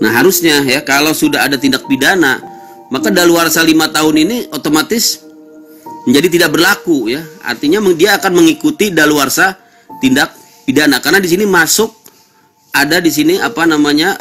Nah harusnya ya, kalau sudah ada tindak pidana, maka daluarsa 5 tahun ini otomatis menjadi tidak berlaku ya. Artinya dia akan mengikuti daluarsa tindak pidana, karena di sini masuk ada di sini apa namanya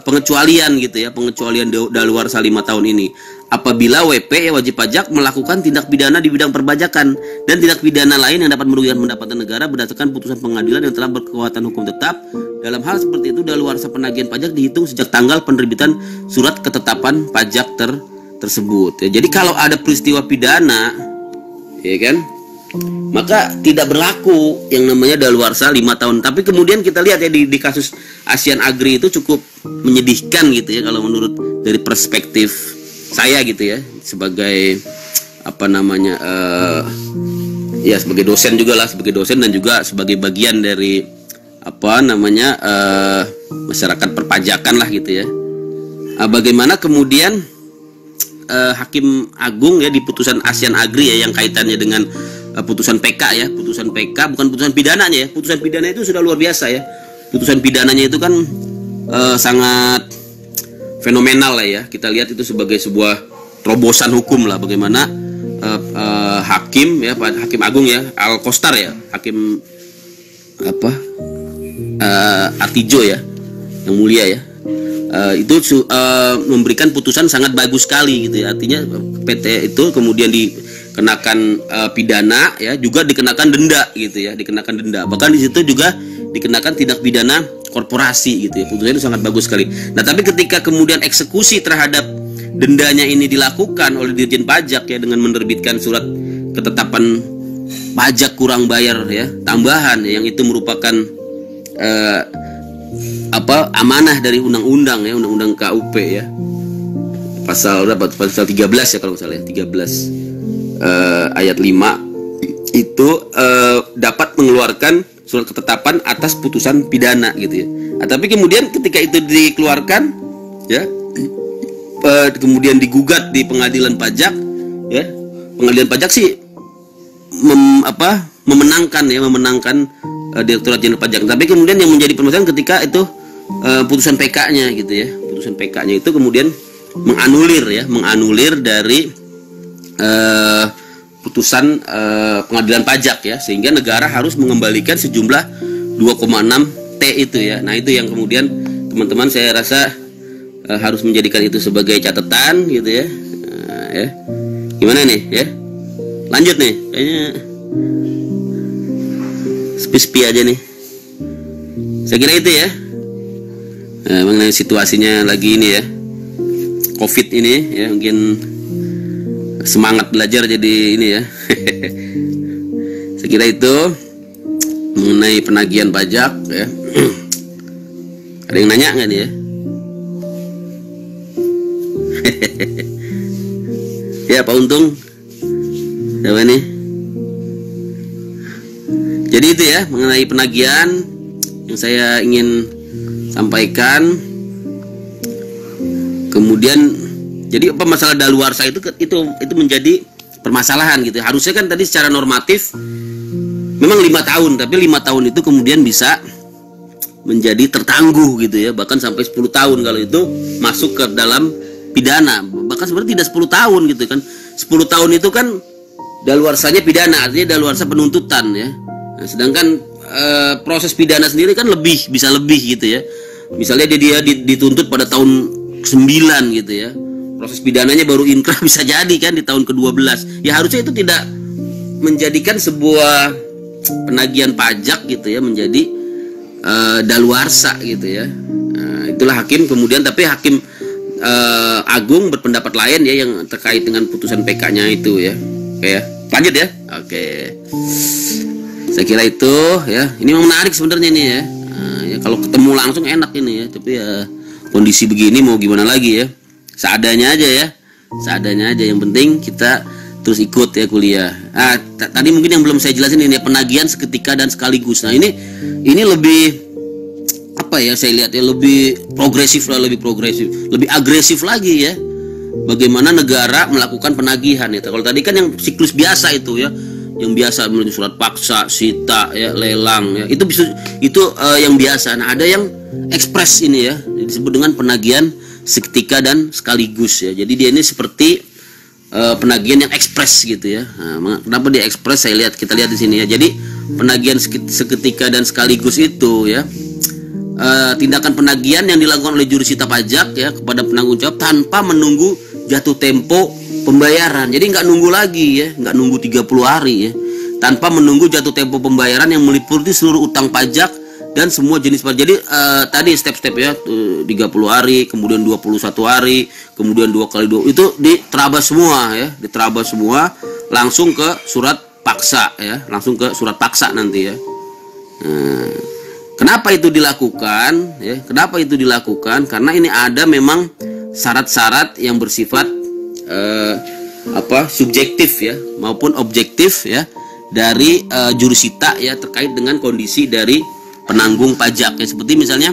pengecualian gitu ya, pengecualian daluarsa 5 tahun ini. Apabila WP ya wajib pajak melakukan tindak pidana di bidang perpajakan dan tindak pidana lain yang dapat merugikan pendapatan negara berdasarkan putusan pengadilan yang telah berkekuatan hukum tetap. Dalam hal seperti itu, daluarsa penagihan pajak dihitung sejak tanggal penerbitan surat ketetapan pajak tersebut. Ya, jadi kalau ada peristiwa pidana, ya kan, maka tidak berlaku yang namanya daluarsa 5 tahun. Tapi kemudian kita lihat ya di kasus Asian Agri itu cukup menyedihkan gitu ya, kalau menurut dari perspektif saya gitu ya, sebagai apa namanya ya sebagai dosen juga lah, sebagai dosen dan juga sebagai bagian dari apa namanya masyarakat perpajakan lah gitu ya. Bagaimana kemudian Hakim Agung ya di putusan Asian Agri ya, yang kaitannya dengan putusan PK ya, putusan PK bukan putusan pidananya ya. Putusan pidana itu sudah luar biasa ya. Putusan pidananya itu kan sangat fenomenal lah ya. Kita lihat itu sebagai sebuah terobosan hukum lah, bagaimana hakim ya, Hakim Agung ya, Al-Kostar ya, hakim apa Artijo ya, yang mulia ya, itu memberikan putusan sangat bagus sekali gitu ya. Artinya PT itu kemudian dikenakan pidana ya, juga dikenakan denda gitu ya, dikenakan denda. Bahkan di situ juga dikenakan tindak pidana korporasi gitu ya. Putusannya itu sangat bagus sekali. Nah, tapi ketika kemudian eksekusi terhadap dendanya ini dilakukan oleh Dirjen Pajak ya, dengan menerbitkan surat ketetapan pajak kurang bayar ya, tambahan ya, yang itu merupakan amanah dari undang-undang ya, undang-undang KUP ya. Pasal berapa? Pasal 13 ya kalau nggak salah ya, 13 ayat 5 itu dapat mengeluarkan surat ketetapan atas putusan pidana gitu ya. Nah, tapi kemudian ketika itu dikeluarkan ya, kemudian digugat di pengadilan pajak ya, pengadilan pajak sih memenangkan Direktorat Jenderal Pajak. Tapi kemudian yang menjadi permasalahan ketika itu putusan PK-nya gitu ya, putusan PK-nya itu kemudian menganulir dari putusan pengadilan pajak ya, sehingga negara harus mengembalikan sejumlah 2,6 T itu ya. Nah, itu yang kemudian teman-teman saya rasa harus menjadikan itu sebagai catatan gitu ya. Ya. Gimana nih ya? Lanjut nih, kayaknya sepi-sepi aja nih. Saya kira itu ya. Mengenai situasinya lagi ini ya, COVID ini ya, mungkin semangat belajar jadi ini ya. Saya kira itu mengenai penagihan pajak ya. Ada yang nanya nggak nih ya? Ya Pak Untung, siapa nih? Jadi itu ya mengenai penagihan yang saya ingin sampaikan. Kemudian jadi apa masalah daluarsa itu menjadi permasalahan gitu. Harusnya kan tadi secara normatif memang 5 tahun, tapi 5 tahun itu kemudian bisa menjadi tertangguh gitu ya, bahkan sampai 10 tahun kalau itu masuk ke dalam pidana. Bahkan sebenarnya tidak 10 tahun gitu kan. 10 tahun itu kan daluarsanya pidana, artinya daluarsa penuntutan ya. Nah, sedangkan proses pidana sendiri kan bisa lebih gitu ya. Misalnya dia dituntut pada tahun 9 gitu ya, proses pidananya baru inkrah bisa jadi kan di tahun ke-12. Ya harusnya itu tidak menjadikan sebuah penagihan pajak gitu ya menjadi daluarsa gitu ya. Itulah hakim kemudian, tapi hakim Agung berpendapat lain ya, yang terkait dengan putusan PK-nya itu ya. Oke ya, lanjut ya. Oke, saya kira itu ya. Ini memang menarik sebenarnya nih ya. Ya kalau ketemu langsung enak ini ya, tapi ya kondisi begini mau gimana lagi ya. Seadanya aja ya, seadanya aja. Yang penting kita terus ikut ya kuliah. Tadi mungkin yang belum saya jelasin ini ya, penagihan seketika dan sekaligus. Nah ini lebih apa ya, saya lihat ya lebih progresif, lebih agresif lagi ya. Bagaimana negara melakukan penagihan itu. Kalau tadi kan yang siklus biasa itu ya, yang biasa melalui surat paksa, sita, ya, lelang, ya. Itu yang biasa. Nah, ada yang ekspres ini ya, disebut dengan penagihan seketika dan sekaligus ya. Jadi dia ini seperti penagihan yang ekspres gitu ya. Nah, kenapa dia ekspres? Kita lihat di sini ya. Jadi penagihan seketika dan sekaligus itu ya, tindakan penagihan yang dilakukan oleh jurusita pajak ya kepada penanggung jawab tanpa menunggu jatuh tempo pembayaran. Jadi nggak nunggu lagi ya, nggak nunggu 30 hari ya, tanpa menunggu jatuh tempo pembayaran yang meliputi seluruh utang pajak dan semua jenis pajak. Jadi tadi step-step ya, 30 hari, kemudian 21 hari, kemudian 2 kali 2, itu diterabas semua ya, diterabas semua langsung ke surat paksa ya, langsung ke surat paksa nanti ya. Kenapa itu dilakukan ya? Kenapa itu dilakukan? Karena ini ada memang syarat-syarat yang bersifat subjektif ya maupun objektif ya dari jurusita ya terkait dengan kondisi dari penanggung pajak ya. Seperti misalnya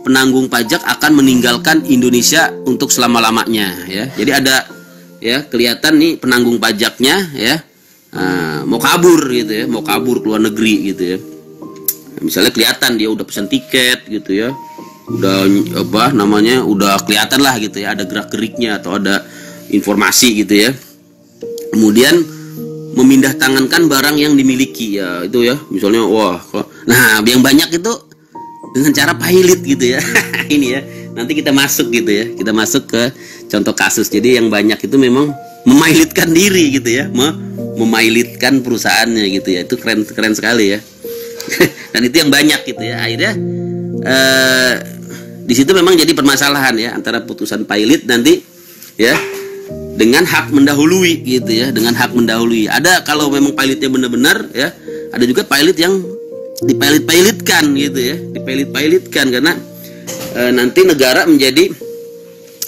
penanggung pajak akan meninggalkan Indonesia untuk selama-lamanya ya. Jadi ada ya kelihatan nih penanggung pajaknya ya mau kabur gitu ya, mau kabur ke luar negeri gitu ya. Misalnya kelihatan dia udah pesan tiket gitu ya, udah udah kelihatan lah gitu ya, ada gerak-geriknya atau ada informasi gitu ya. Kemudian memindah tangankan barang yang dimiliki ya, itu ya, misalnya nah yang banyak itu dengan cara pilot gitu ya. Ini ya, nanti kita masuk gitu ya, kita masuk ke contoh kasus. Jadi yang banyak itu memang memilotkan diri gitu ya, memilotkan perusahaannya gitu ya. Itu keren sekali ya. Dan itu yang banyak gitu ya. Akhirnya di situ memang jadi permasalahan ya antara putusan pilot nanti ya dengan hak mendahului gitu ya, dengan hak mendahului. Ada kalau memang pilotnya benar-benar ya, ada juga pilot yang dipilot-pilotkan gitu ya, dipilot-pilotkan karena nanti negara menjadi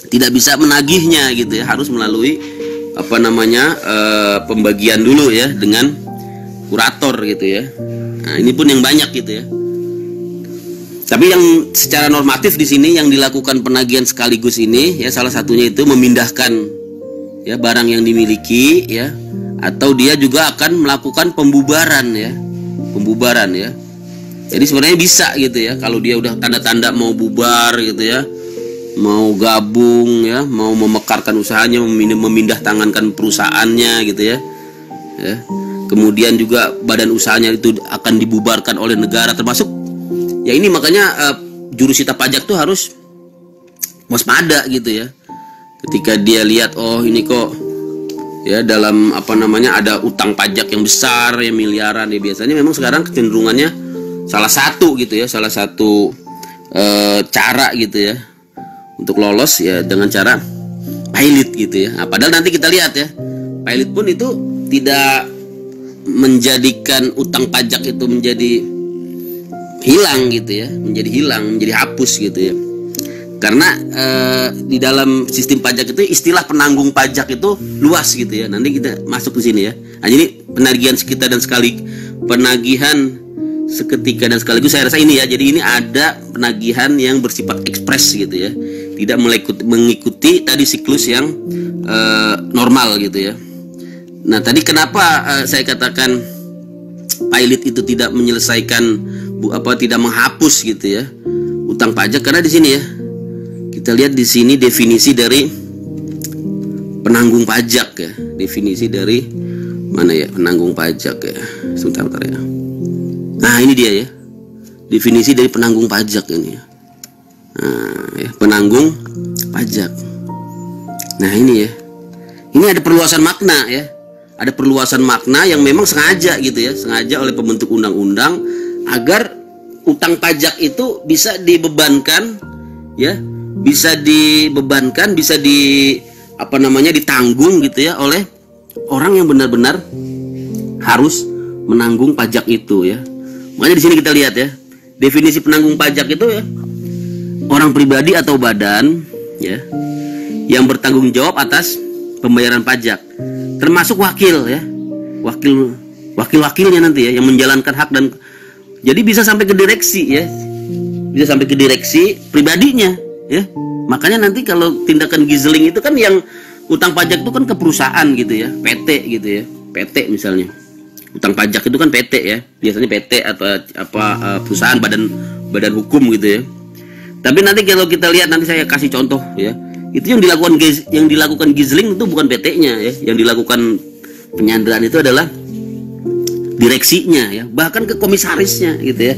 tidak bisa menagihnya gitu ya, harus melalui pembagian dulu ya dengan kurator gitu ya. Nah, ini pun yang banyak gitu ya. Tapi yang secara normatif di sini yang dilakukan penagihan sekaligus ini ya, salah satunya itu memindahkan ya barang yang dimiliki ya, atau dia juga akan melakukan pembubaran ya. Pembubaran ya. Jadi sebenarnya bisa gitu ya, kalau dia udah tanda-tanda mau bubar gitu ya, mau gabung ya, mau memekarkan usahanya, memindah tangankan perusahaannya gitu ya. Ya. Kemudian juga badan usahanya itu akan dibubarkan oleh negara termasuk ya. Ini makanya jurusita pajak tuh harus waspada gitu ya. Ketika dia lihat ini kok ya dalam ada utang pajak yang besar ya, miliaran ya, biasanya memang sekarang kecenderungannya salah satu gitu ya, salah satu cara gitu ya untuk lolos ya dengan cara pilot gitu ya. Nah, padahal nanti kita lihat ya, pilot pun itu tidak menjadikan utang pajak itu menjadi hilang gitu ya, menjadi hapus gitu ya. Karena di dalam sistem pajak itu istilah penanggung pajak itu luas gitu ya. Nanti kita masuk ke sini ya. Nah, jadi penagihan seketika dan sekaligus saya rasa ini ya. Jadi ini ada penagihan yang bersifat ekspres gitu ya, tidak mengikuti tadi siklus yang normal gitu ya. Nah, tadi kenapa saya katakan pilot itu tidak menyelesaikan tidak menghapus gitu ya utang pajak, karena di sini ya kita lihat di sini definisi dari penanggung pajak ya. Definisi dari mana ya penanggung pajak ya? Sebentar ya. Nah, ini dia ya. Definisi dari penanggung pajak ini ya. Nah, ya, penanggung pajak. Nah, ini ya. Ini ada perluasan makna ya. Ada perluasan makna yang memang sengaja gitu ya, sengaja oleh pembentuk undang-undang agar utang pajak itu bisa dibebankan ya, bisa ditanggung gitu ya oleh orang yang benar-benar harus menanggung pajak itu ya. Makanya di sini kita lihat ya, definisi penanggung pajak itu ya, orang pribadi atau badan ya yang bertanggung jawab atas pembayaran pajak, termasuk wakil ya, wakilnya nanti ya yang menjalankan hak, dan jadi bisa sampai ke direksi ya, bisa sampai ke direksi pribadinya ya. Makanya nanti kalau tindakan gizeling itu kan yang utang pajak itu kan ke perusahaan gitu ya, PT gitu ya, PT misalnya. Utang pajak itu kan PT ya, biasanya PT atau perusahaan badan hukum gitu ya. Tapi nanti kalau kita lihat, nanti saya kasih contoh ya, itu yang dilakukan Gizling itu bukan PT-nya ya, yang dilakukan penyanderaan itu adalah direksinya ya, bahkan ke komisarisnya gitu ya.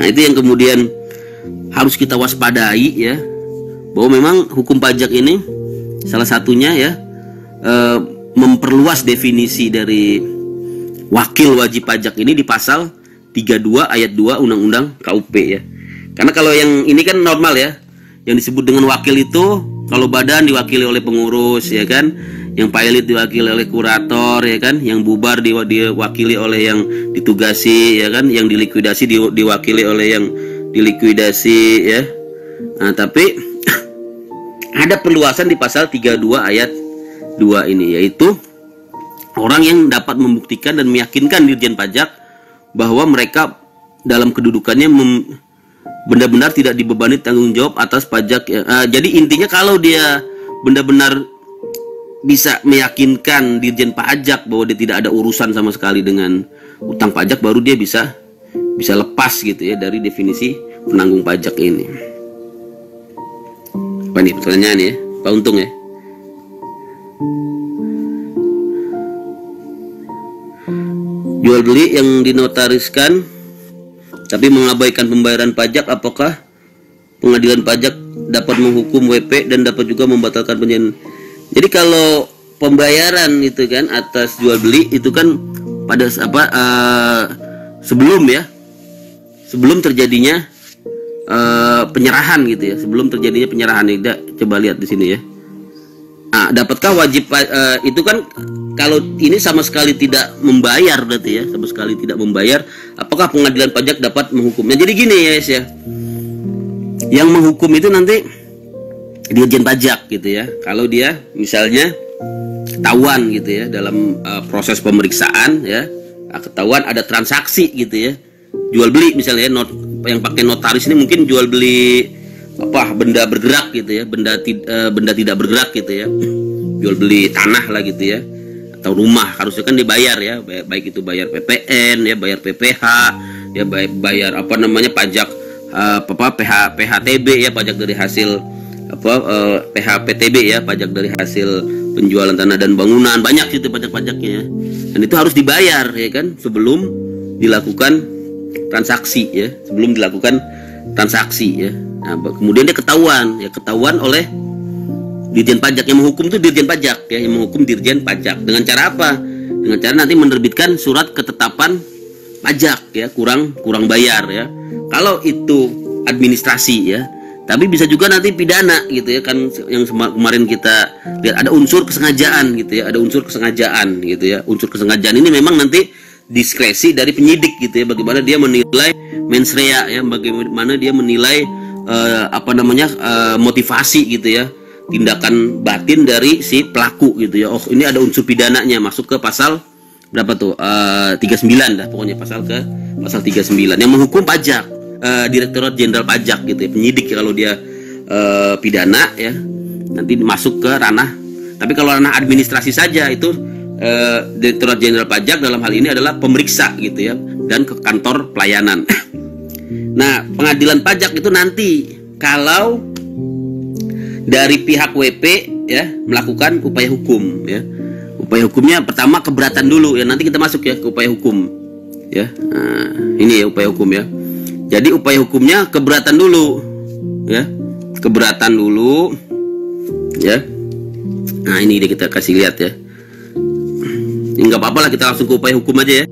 Nah itu yang kemudian harus kita waspadai ya, bahwa memang hukum pajak ini salah satunya ya memperluas definisi dari wakil wajib pajak ini di pasal 32 ayat 2 Undang-Undang KUP ya. Karena kalau yang ini kan normal ya, yang disebut dengan wakil itu kalau badan diwakili oleh pengurus ya kan, yang pilot diwakili oleh kurator ya kan, yang bubar diwakili oleh yang ditugasi ya kan, yang dilikuidasi diwakili oleh yang dilikuidasi ya. Nah, tapi ada perluasan di pasal 32 ayat 2 ini, yaitu orang yang dapat membuktikan dan meyakinkan Dirjen Pajak bahwa mereka dalam kedudukannya benar-benar tidak dibebani tanggung jawab atas pajak ya. Jadi intinya kalau dia benar-benar bisa meyakinkan Dirjen Pajak bahwa dia tidak ada urusan sama sekali dengan utang pajak, baru dia bisa lepas gitu ya dari definisi penanggung pajak ini. Apa nih pertanyaan ya, Pak Untung ya? Jual beli yang dinotariskan tapi mengabaikan pembayaran pajak, apakah pengadilan pajak dapat menghukum WP dan dapat juga membatalkan penjualan? Jadi kalau pembayaran itu kan atas jual beli itu kan pada sebelum terjadinya penyerahan gitu ya, sebelum terjadinya penyerahan. Coba lihat di sini ya. Dapatkah wajib itu kan kalau ini sama sekali tidak membayar, berarti ya sama sekali tidak membayar, apakah pengadilan pajak dapat menghukumnya? Jadi gini ya guys ya, yang menghukum itu nanti Dirjen Pajak gitu ya. Kalau dia misalnya ketahuan gitu ya dalam proses pemeriksaan ya, ketahuan ada transaksi gitu ya, jual beli misalnya ya, yang pakai notaris ini mungkin jual beli benda bergerak gitu ya, benda tidak bergerak gitu ya, jual beli tanah lah gitu ya, atau rumah, harusnya kan dibayar ya, baik itu bayar PPN ya, bayar PPH ya, bayar pajak PHTB ya, pajak dari hasil PHPTB ya, pajak dari hasil penjualan tanah dan bangunan, banyak itu pajak-pajaknya ya. Dan itu harus dibayar ya kan sebelum dilakukan transaksi ya, ya. Nah, kemudian dia ketahuan oleh Dirjen Pajak. Yang menghukum itu Dirjen Pajak ya, yang menghukum Dirjen Pajak dengan cara apa? Dengan cara nanti menerbitkan surat ketetapan pajak ya, kurang bayar ya. Kalau itu administrasi ya, tapi bisa juga nanti pidana gitu ya kan, yang kemarin kita lihat ada unsur kesengajaan gitu ya, ada unsur kesengajaan gitu ya. Unsur kesengajaan ini memang nanti diskresi dari penyidik gitu ya, bagaimana dia menilai mens rea ya, bagaimana dia menilai motivasi gitu ya, tindakan batin dari si pelaku gitu ya. Oh ini ada unsur pidananya, masuk ke pasal berapa tuh, 39 dah pokoknya, pasal 39 yang menghukum pajak, Direktorat Jenderal Pajak gitu ya, penyidik ya, kalau dia pidana ya nanti masuk ke ranah. Tapi kalau ranah administrasi saja itu Direktorat Jenderal Pajak dalam hal ini adalah pemeriksa gitu ya, dan ke kantor pelayanan. Nah, pengadilan pajak itu nanti kalau dari pihak WP ya melakukan upaya hukum ya. Upaya hukumnya pertama keberatan dulu ya, nanti kita masuk ya ke upaya hukum ya. Nah, ini ya upaya hukum ya. Jadi upaya hukumnya keberatan dulu ya. Keberatan dulu ya. Nah, ini kita kasih lihat ya. Enggak apa-apa lah, kita langsung ke upaya hukum aja ya.